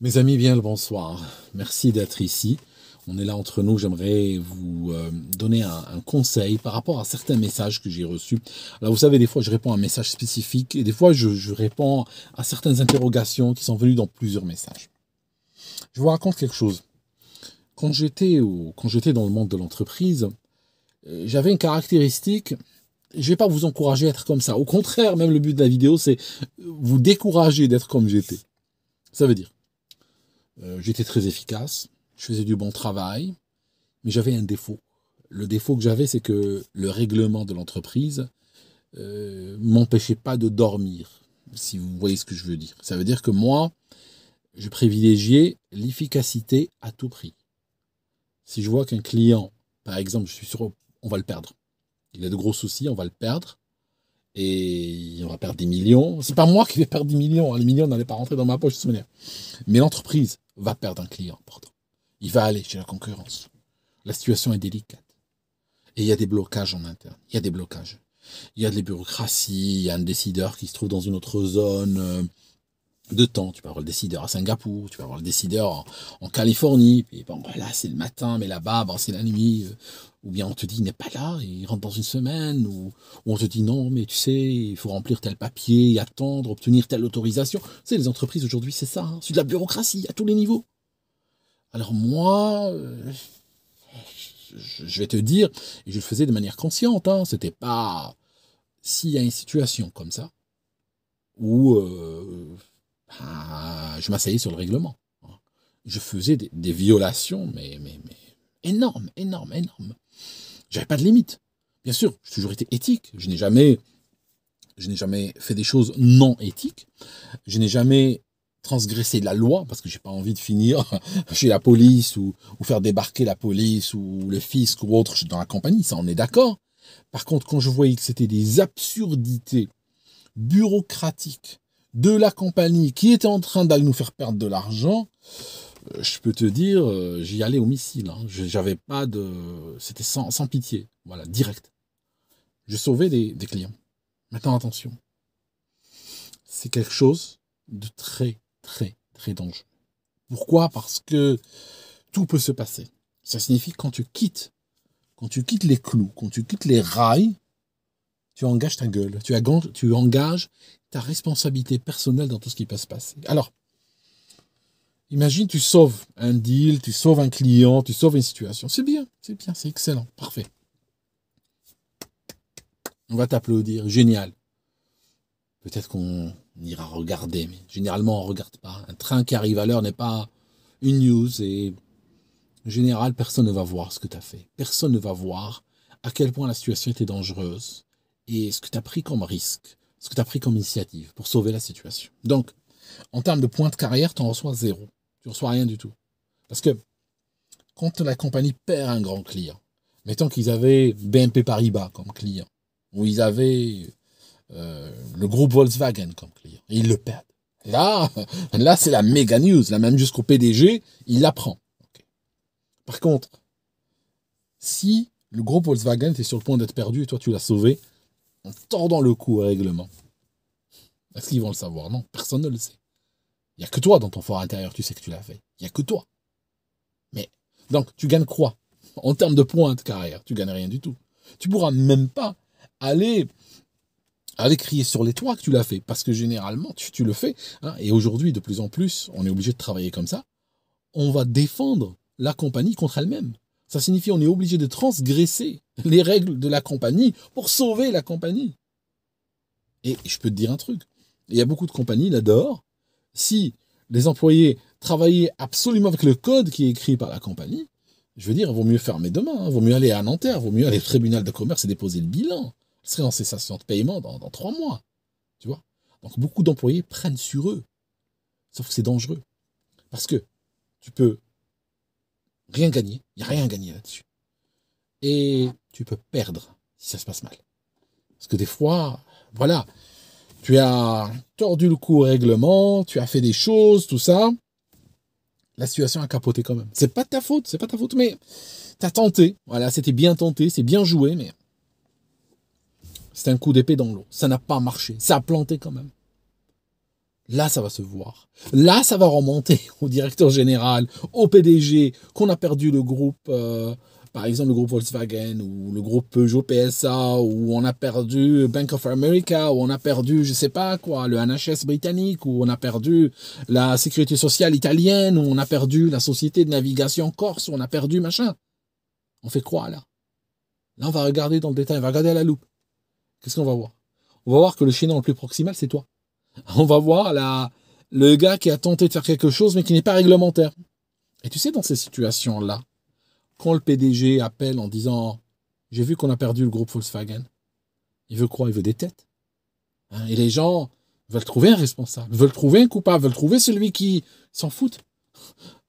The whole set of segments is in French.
Mes amis, bien le bonsoir. Merci d'être ici. On est là entre nous. J'aimerais vous donner un conseil par rapport à certains messages que j'ai reçus. Alors, vous savez, des fois, je réponds à un message spécifique et des fois, je réponds à certaines interrogations qui sont venues dans plusieurs messages. Je vous raconte quelque chose. Quand j'étais dans le monde de l'entreprise, j'avais une caractéristique. Je ne vais pas vous encourager à être comme ça. Au contraire, même le but de la vidéo, c'est vous décourager d'être comme j'étais. Ça veut dire j'étais très efficace, je faisais du bon travail, mais j'avais un défaut. Le défaut que j'avais, c'est que le règlement de l'entreprise m'empêchait pas de dormir, si vous voyez ce que je veux dire. Ça veut dire que moi, je privilégiais l'efficacité à tout prix. Si je vois qu'un client, par exemple, je suis sûr, on va le perdre. Il a de gros soucis, on va le perdre. Et on va perdre des millions. C'est pas moi qui vais perdre des millions. Les millions n'allaient pas rentrer dans ma poche de toute manière. Mais l'entreprise va perdre un client important. Il va aller chez la concurrence. La situation est délicate. Et il y a des blocages en interne. Il y a des blocages. Il y a de la bureaucratie, il y a un décideur qui se trouve dans une autre zone de temps. Tu peux avoir le décideur à Singapour, tu peux avoir le décideur en Californie. Puis bon, là, c'est le matin, mais là-bas, bon, c'est la nuit. Ou bien on te dit, il n'est pas là, il rentre dans une semaine. Ou on te dit, non, mais tu sais, il faut remplir tel papier, y attendre, obtenir telle autorisation. Tu sais, les entreprises aujourd'hui, c'est ça. Hein, c'est de la bureaucratie à tous les niveaux. Alors moi, je vais te dire, et je le faisais de manière consciente, hein, c'était pas... S'il y a une situation comme ça, où je m'asseyais sur le règlement. Je faisais des violations, mais énormes, énormes, énormes. J'avais pas de limite. Bien sûr, j'ai toujours été éthique. Je n'ai jamais fait des choses non éthiques. Je n'ai jamais transgressé la loi parce que j'ai pas envie de finir chez la police ou faire débarquer la police ou le fisc ou autre dans la compagnie. Ça, on est d'accord. Par contre, quand je voyais que c'était des absurdités bureaucratiques de la compagnie qui était en train d'aller nous faire perdre de l'argent, je peux te dire, j'y allais au missile. Hein. J'avais pas de, c'était sans pitié, voilà, direct. Je sauvais des clients. Maintenant, attention, c'est quelque chose de très, très, très dangereux. Pourquoi? Parce que tout peut se passer. Ça signifie que quand tu quittes les clous, quand tu quittes les rails, tu engages ta gueule, tu engages ta responsabilité personnelle dans tout ce qui peut se passer. Alors, imagine, tu sauves un deal, tu sauves un client, tu sauves une situation. C'est bien, c'est excellent, parfait. On va t'applaudir, génial. Peut-être qu'on ira regarder, mais généralement on ne regarde pas. Un train qui arrive à l'heure n'est pas une news et en général, personne ne va voir ce que tu as fait. Personne ne va voir à quel point la situation était dangereuse et ce que tu as pris comme risque, ce que tu as pris comme initiative pour sauver la situation. Donc, en termes de points de carrière, tu en reçois zéro. Tu ne reçois rien du tout. Parce que quand la compagnie perd un grand client, mettons qu'ils avaient BNP Paribas comme client, ou ils avaient le groupe Volkswagen comme client, et ils le perdent. Là c'est la méga news. Là, même jusqu'au PDG, il l'apprend. Okay. Par contre, si le groupe Volkswagen était sur le point d'être perdu et toi tu l'as sauvé, en tordant le cou au règlement, est-ce qu'ils vont le savoir? Non, personne ne le sait. Il n'y a que toi dans ton fort intérieur, tu sais que tu l'as fait. Il n'y a que toi. Mais, donc, tu gagnes quoi? En termes de points de carrière, tu gagnes rien du tout. Tu pourras même pas aller crier sur les toits que tu l'as fait. Parce que généralement, tu le fais. Hein, et aujourd'hui, de plus en plus, on est obligé de travailler comme ça. On va défendre la compagnie contre elle-même. Ça signifie qu'on est obligé de transgresser les règles de la compagnie pour sauver la compagnie. Et je peux te dire un truc. Il y a beaucoup de compagnies là dehors. Si les employés travaillaient absolument avec le code qui est écrit par la compagnie, je veux dire, il vaut mieux fermer demain, hein, vaut mieux aller à Nanterre, vaut mieux aller au tribunal de commerce et déposer le bilan. Ce serait en cessation de paiement dans 3 mois. Tu vois? Donc beaucoup d'employés prennent sur eux. Sauf que c'est dangereux. Parce que tu peux rien gagner, il n'y a rien à gagner là-dessus. Et tu peux perdre si ça se passe mal. Parce que des fois, voilà, tu as tordu le cou au règlement, tu as fait des choses, tout ça. La situation a capoté quand même. C'est pas de ta faute, mais t'as tenté. Voilà, c'était bien tenté, c'est bien joué, mais c'est un coup d'épée dans l'eau. Ça n'a pas marché, ça a planté quand même. Là, ça va se voir. Là, ça va remonter au directeur général, au PDG, qu'on a perdu le groupe, par exemple le groupe Volkswagen, ou le groupe Peugeot PSA, ou on a perdu Bank of America, ou on a perdu, je sais pas quoi, le NHS britannique, ou on a perdu la sécurité sociale italienne, ou on a perdu la société de navigation corse, ou on a perdu machin. On fait quoi, là? Là, on va regarder dans le détail, on va regarder à la loupe. Qu'est-ce qu'on va voir? On va voir que le chaînon le plus proximal, c'est toi. On va voir le gars qui a tenté de faire quelque chose, mais qui n'est pas réglementaire. Et tu sais, dans ces situations-là, quand le PDG appelle en disant « J'ai vu qu'on a perdu le groupe Volkswagen », il veut quoi? Il veut des têtes. Hein, et les gens veulent trouver un responsable, veulent trouver un coupable, veulent trouver celui qui s'en fout.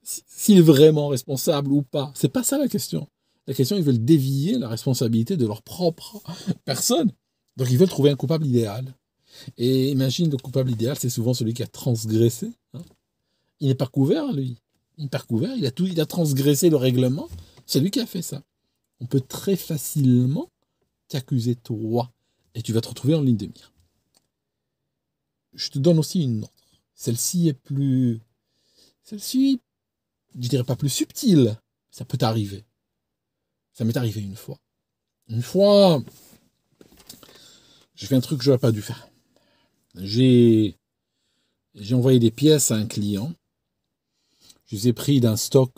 S'il est vraiment responsable ou pas. C'est pas ça la question. La question, ils veulent dévier la responsabilité de leur propre personne. Donc, ils veulent trouver un coupable idéal. Et imagine, le coupable idéal, c'est souvent celui qui a transgressé. Hein. Il n'est pas couvert, lui. Il n'est pas couvert, il a transgressé le règlement. C'est lui qui a fait ça. On peut très facilement t'accuser, toi, et tu vas te retrouver en ligne de mire. Je te donne aussi une autre. Celle-ci est plus... Celle-ci, je dirais pas plus subtile. Ça peut t'arriver. Ça m'est arrivé une fois. Une fois, j'ai fait un truc que je n'aurais pas dû faire. J'ai envoyé des pièces à un client. Je les ai pris d'un stock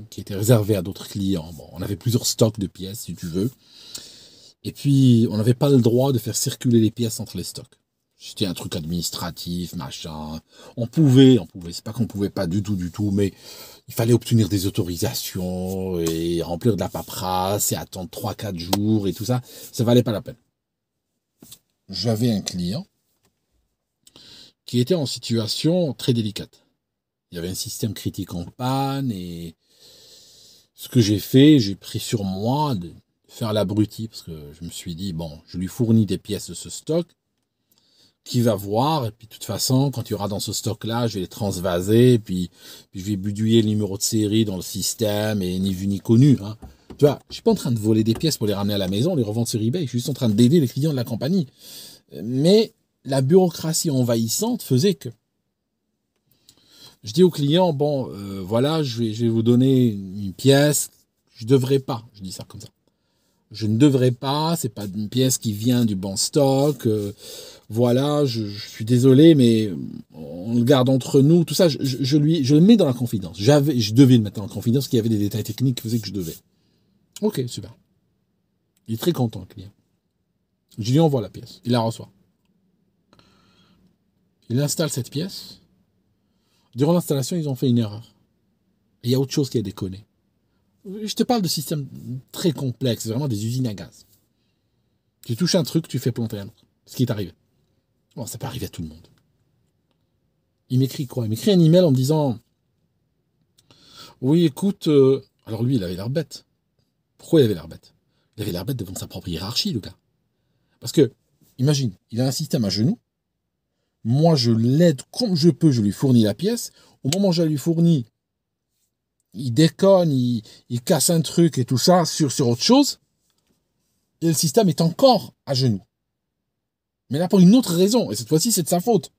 qui était réservé à d'autres clients. Bon, on avait plusieurs stocks de pièces, si tu veux. Et puis, on n'avait pas le droit de faire circuler les pièces entre les stocks. C'était un truc administratif, machin. On pouvait. C'est pas qu'on pouvait pas du tout, mais il fallait obtenir des autorisations et remplir de la paperasse et attendre 3-4 jours et tout ça. Ça valait pas la peine. J'avais un client qui était en situation très délicate. Il y avait un système critique en panne et ce que j'ai fait, j'ai pris sur moi de faire l'abruti parce que je me suis dit, bon, je lui fournis des pièces de ce stock, qui va voir, et puis de toute façon, quand il y aura dans ce stock-là, je vais les transvaser, et puis je vais bidouiller le numéro de série dans le système, et ni vu ni connu. Hein. Tu vois, je suis pas en train de voler des pièces pour les ramener à la maison, les revendre sur eBay, je suis juste en train d'aider les clients de la compagnie. Mais la bureaucratie envahissante faisait que je dis au client, bon, voilà, je vais vous donner une pièce, je devrais pas, je dis ça comme ça. Je ne devrais pas, c'est pas une pièce qui vient du bon stock, voilà, je suis désolé, mais on le garde entre nous, tout ça, je le mets dans la confidence. Je devais le mettre dans la confidence, parce qu'il y avait des détails techniques qui faisaient que je devais. Ok, super. Il est très content, le client. Je lui envoie la pièce, il la reçoit. Il installe cette pièce. Durant l'installation, ils ont fait une erreur. Et il y a autre chose qui a déconné. Je te parle de systèmes très complexes, c'est vraiment des usines à gaz. Tu touches un truc, tu fais planter un autre. Ce qui est arrivé. Bon, ça peut arriver à tout le monde. Il m'écrit quoi? Il m'écrit un email en me disant oui, écoute, alors lui, il avait l'air bête. Pourquoi il avait l'air bête? Il avait l'air bête devant sa propre hiérarchie, le gars. Parce que, imagine, il a un système à genoux. Moi, je l'aide comme je peux, je lui fournis la pièce. Au moment où je lui fournis, il déconne, il casse un truc et tout ça sur autre chose. Et le système est encore à genoux. Mais là, pour une autre raison. Et cette fois-ci, c'est de sa faute.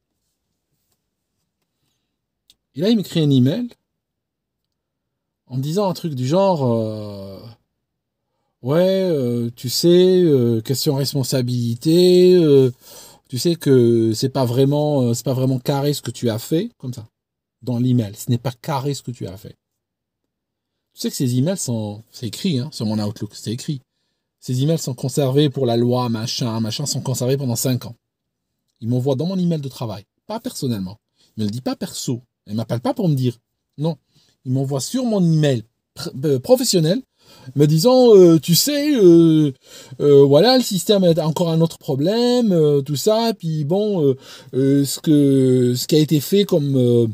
Et là, il m'écrit un email en me disant un truc du genre ouais, tu sais, question responsabilité, tu sais que c'est pas vraiment carré ce que tu as fait, comme ça, dans l'email. Ce n'est pas carré ce que tu as fait. Tu sais que ces emails c'est écrit, hein, sur mon Outlook, c'est écrit. Ces emails sont conservés pour la loi, machin, sont conservés pendant 5 ans. Il m'envoie dans mon email de travail, pas personnellement. Il me le dit pas perso. Il m'appelle pas pour me dire. Non. Il m'envoie sur mon email professionnel, me disant, tu sais, voilà, le système a encore un autre problème, tout ça, puis bon, ce qui a été fait comme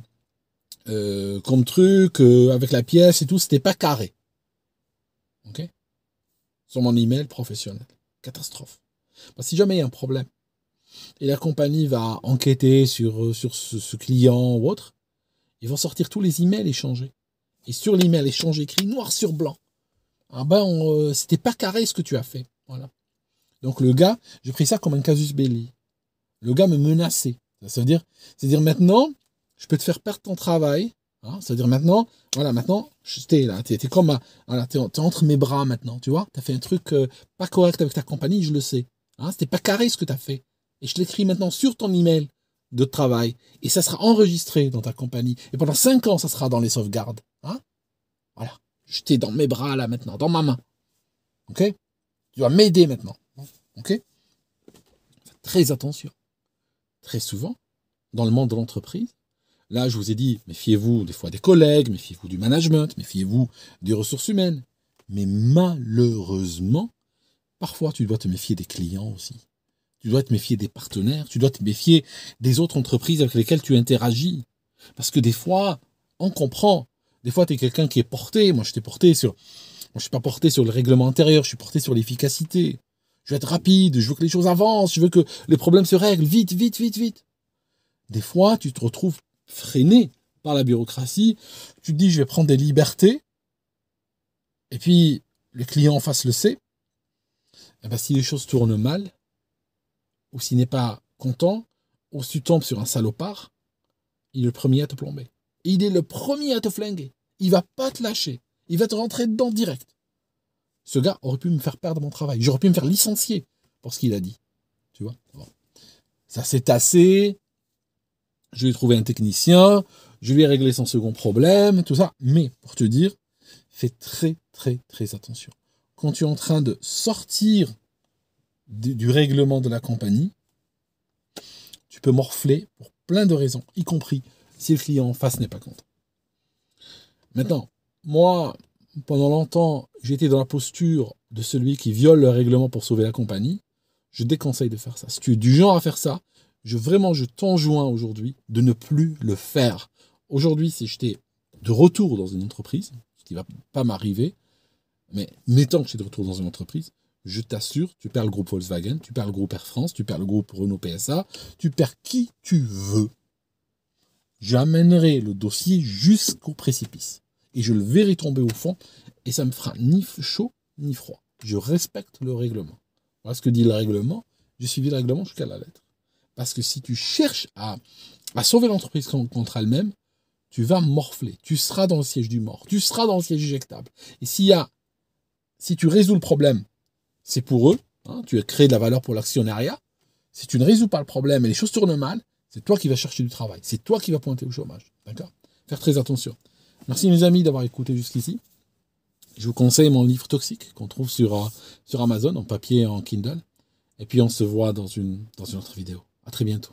truc, avec la pièce et tout, c'était pas carré. Ok? Sur mon email professionnel. Catastrophe. Parce que si jamais il y a un problème, et la compagnie va enquêter sur ce client ou autre, ils vont sortir tous les emails échangés. Et sur l'email échangé, écrit noir sur blanc, ah ben, c'était pas carré ce que tu as fait. Voilà. Donc le gars, j'ai pris ça comme un casus belli. Le gars me menaçait. Ça veut dire maintenant, je peux te faire perdre ton travail. Hein, c'est-à-dire maintenant, voilà, maintenant, t'es là, t'es comme, voilà, t'es entre mes bras maintenant, tu vois. T'as fait un truc pas correct avec ta compagnie, je le sais. Hein, c'était pas carré ce que t'as fait. Et je l'écris maintenant sur ton email de travail. Et ça sera enregistré dans ta compagnie. Et pendant 5 ans, ça sera dans les sauvegardes. Hein, voilà. Je t'ai dans mes bras là maintenant, dans ma main. Ok? Tu vas m'aider maintenant. Ok? Faites très attention. Très souvent, dans le monde de l'entreprise, là, je vous ai dit, méfiez-vous des fois des collègues, méfiez-vous du management, méfiez-vous des ressources humaines. Mais malheureusement, parfois, tu dois te méfier des clients aussi. Tu dois te méfier des partenaires, tu dois te méfier des autres entreprises avec lesquelles tu interagis. Parce que des fois, on comprend. Des fois, tu es quelqu'un qui est porté. Moi, je t'ai porté sur... Moi, je suis pas porté sur le règlement intérieur, je suis porté sur l'efficacité. Je veux être rapide, je veux que les choses avancent, je veux que les problèmes se règlent vite, vite, vite, vite. Des fois, tu te retrouves freiné par la bureaucratie. Tu te dis, je vais prendre des libertés. Et puis, le client en face le sait. Et ben, si les choses tournent mal, ou s'il n'est pas content, ou si tu tombes sur un salopard, il est le premier à te plomber. Il est le premier à te flinguer. Il va pas te lâcher. Il va te rentrer dedans direct. Ce gars aurait pu me faire perdre mon travail. J'aurais pu me faire licencier pour ce qu'il a dit. Tu vois, bon. Ça s'est tassé. Je lui ai trouvé un technicien. Je lui ai réglé son second problème. Tout ça. Mais, pour te dire, fais très, très, très attention. Quand tu es en train de sortir du règlement de la compagnie, tu peux morfler pour plein de raisons, y compris si le client en face n'est pas content. Maintenant, moi, pendant longtemps, j'étais dans la posture de celui qui viole le règlement pour sauver la compagnie. Je déconseille de faire ça. Si tu es du genre à faire ça, je t'enjoins aujourd'hui de ne plus le faire. Aujourd'hui, si j'étais de retour dans une entreprise, ce qui ne va pas m'arriver, mais mettons que je suis de retour dans une entreprise, je t'assure, tu perds le groupe Volkswagen, tu perds le groupe Air France, tu perds le groupe Renault PSA, tu perds qui tu veux. J'amènerai le dossier jusqu'au précipice. Et je le verrai tomber au fond, et ça me fera ni chaud ni froid. Je respecte le règlement. Voilà ce que dit le règlement. J'ai suivi le règlement jusqu'à la lettre. Parce que si tu cherches à sauver l'entreprise contre elle-même, tu vas morfler. Tu seras dans le siège du mort. Tu seras dans le siège éjectable. Et si tu résous le problème, c'est pour eux. Hein, tu as créé de la valeur pour l'actionnariat. Si tu ne résous pas le problème et les choses tournent mal, c'est toi qui vas chercher du travail. C'est toi qui vas pointer au chômage. D'accord? Faire très attention. Merci mes amis d'avoir écouté jusqu'ici. Je vous conseille mon livre Toxique qu'on trouve sur Amazon en papier et en Kindle. Et puis on se voit dans une autre vidéo. À très bientôt.